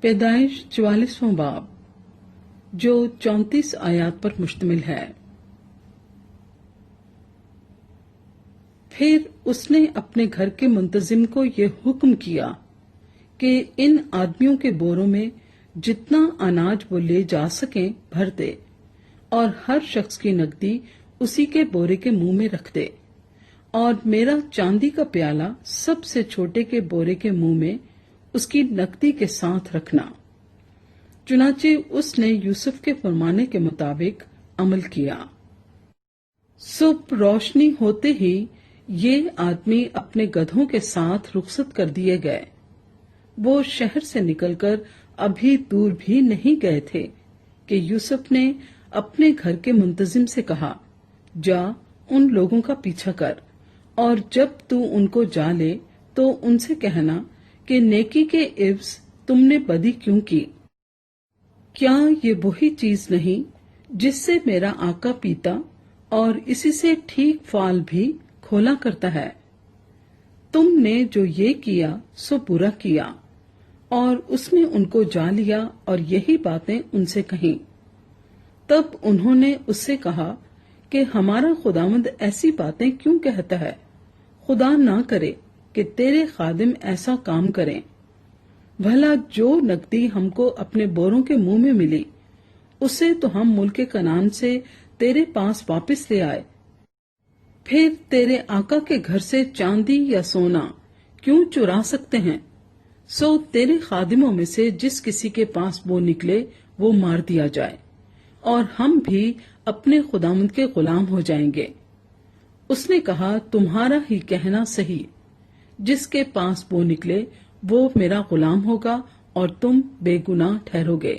پیدائش 44واں باب جو 34 آیات پر مشتمل ہے۔ پھر اس نے اپنے گھر کے منتظم کو یہ حکم کیا کہ ان آدمیوں کے بوروں میں جتنا اناج وہ لے جا سکیں بھر دے، اور ہر شخص کی نقدی اسی کے بورے کے منہ میں رکھ دے، اور میرا چاندی کا پیالہ سب سے چھوٹے کے بورے کے منہ میں اس کی نقدی کے ساتھ رکھنا۔ چنانچہ اس نے یوسف کے فرمانے کے مطابق عمل کیا۔ صبح روشنی ہوتے ہی یہ آدمی اپنے گدھوں کے ساتھ رخصت کر دیے گئے۔ وہ شہر سے نکل کر ابھی دور بھی نہیں گئے تھے کہ یوسف نے اپنے گھر کے منتظم سے کہا، جا ان لوگوں کا پیچھا کر، اور جب تو ان کو جا لے تو ان سے کہنا کہ نیکی کے عوض تم نے بدی کیوں کی؟ کیا یہ وہی چیز نہیں جس سے میرا آقا پیتا اور اسی سے ٹھیک فال بھی کھولا کرتا ہے؟ تم نے جو یہ کیا سو برا کیا۔ اور اس نے ان کو جا لیا اور یہی باتیں ان سے کہیں۔ تب انہوں نے اس سے کہا کہ ہمارا خداوند ایسی باتیں کیوں کہتا ہے؟ خدا نہ کرے کہ تیرے خادم ایسا کام کریں۔ بھلا جو نقدی ہم کو اپنے بوروں کے منہ میں ملی اسے تو ہم ملک کنعان سے تیرے پاس واپس لے آئے، پھر تیرے آقا کے گھر سے چاندی یا سونا کیوں چرا سکتے ہیں؟ سو تیرے خادموں میں سے جس کسی کے پاس وہ نکلے وہ مار دیا جائے، اور ہم بھی اپنے خداوند کے غلام ہو جائیں گے۔ اس نے کہا، تمہارا ہی کہنا صحیح، جس کے پاس وہ نکلے وہ میرا غلام ہوگا اور تم بے گناہ ٹھہرو گے۔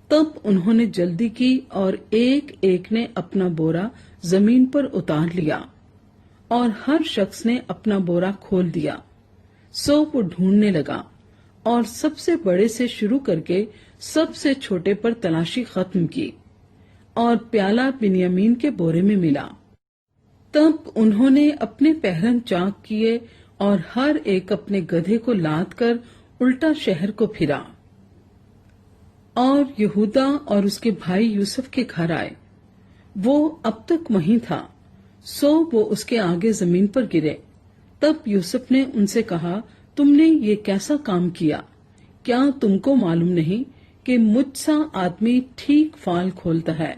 تب انہوں نے جلدی کی اور ایک ایک نے اپنا بورا زمین پر اتار لیا، اور ہر شخص نے اپنا بورا کھول دیا۔ سو وہ ڈھونڈنے لگا اور سب سے بڑے سے شروع کر کے سب سے چھوٹے پر تلاشی ختم کی، اور پیالہ بنیامین کے بورے میں ملا۔ تب انہوں نے اپنے پہرن چاک کیے اور ہر ایک اپنے گدھے کو لاد کر الٹا شہر کو پھرا، اور یہودا اور اس کے بھائی یوسف کے گھر آئے۔ وہ اب تک وہیں تھا، سو وہ اس کے آگے زمین پر گرے۔ تب یوسف نے ان سے کہا، تم نے یہ کیسا کام کیا؟ کیا تم کو معلوم نہیں کہ مجھ سا آدمی ٹھیک فال کھولتا ہے؟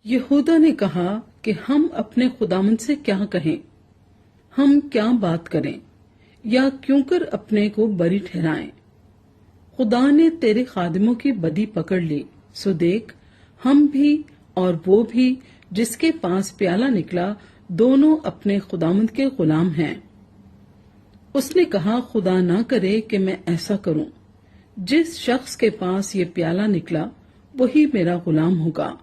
یہودا نے کہا کہ ہم اپنے خداوند سے کیا کہیں؟ ہم کیا بات کریں یا کیوں کر اپنے کو بری ٹھہرائیں؟ خدا نے تیرے خادموں کی بدی پکڑ لی، سو دیکھ ہم بھی اور وہ بھی جس کے پاس پیالہ نکلا دونوں اپنے خداوند کے غلام ہیں۔ اس نے کہا، خدا نہ کرے کہ میں ایسا کروں۔ جس شخص کے پاس یہ پیالہ نکلا وہی میرا غلام ہوگا،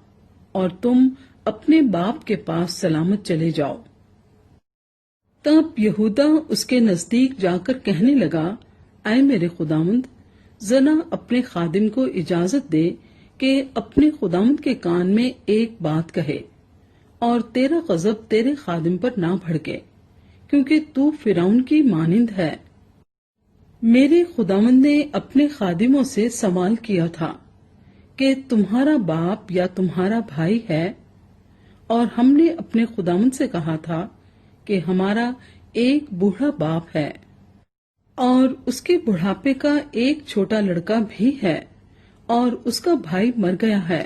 اور تم اپنے باپ کے پاس سلامت چلے جاؤ۔ تب یہودا اس کے نزدیک جا کر کہنے لگا، اے میرے خداوند، ذرا اپنے خادم کو اجازت دے کہ اپنے خداوند کے کان میں ایک بات کہے، اور تیرا غضب تیرے خادم پر نہ بھڑکے، کیونکہ تو فرعون کی مانند ہے۔ میرے خداوند نے اپنے خادموں سے سوال کیا تھا کہ تمہارا باپ یا تمہارا بھائی ہے؟ اور ہم نے اپنے خداوند سے کہا تھا کہ ہمارا ایک بوڑھا باپ ہے، اور اس کے بڑھاپے کا ایک چھوٹا لڑکا بھی ہے، اور اس کا بھائی مر گیا ہے،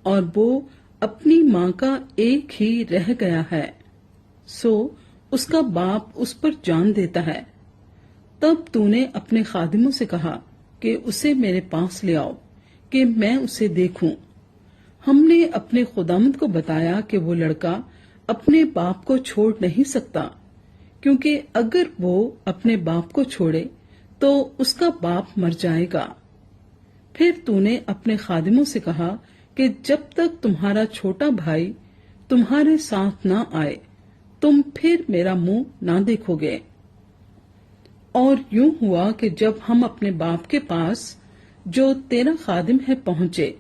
اور وہ اپنی ماں کا ایک ہی رہ گیا ہے، سو اس کا باپ اس پر جان دیتا ہے۔ تب تو نے اپنے خادموں سے کہا کہ اسے میرے پاس لے آؤ کہ میں اسے دیکھوں۔ ہم نے اپنے خداوند کو بتایا کہ وہ لڑکا اپنے باپ کو چھوڑ نہیں سکتا، کیونکہ اگر وہ اپنے باپ کو چھوڑے تو اس کا باپ مر جائے گا۔ پھر تو نے اپنے خادموں سے کہا کہ جب تک تمہارا چھوٹا بھائی تمہارے ساتھ نہ آئے تم پھر میرا منہ نہ دیکھو گے۔ اور یوں ہوا کہ جب ہم اپنے باپ کے پاس جو تیرا خادم ہے پہنچے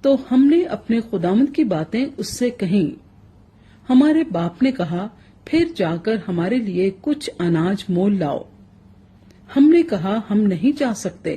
تو ہم نے اپنے خداوند کی باتیں اس سے کہیں۔ ہمارے باپ نے کہا، پھر جا کر ہمارے لیے کچھ اناج مول لاؤ۔ ہم نے کہا، ہم نہیں جا سکتے،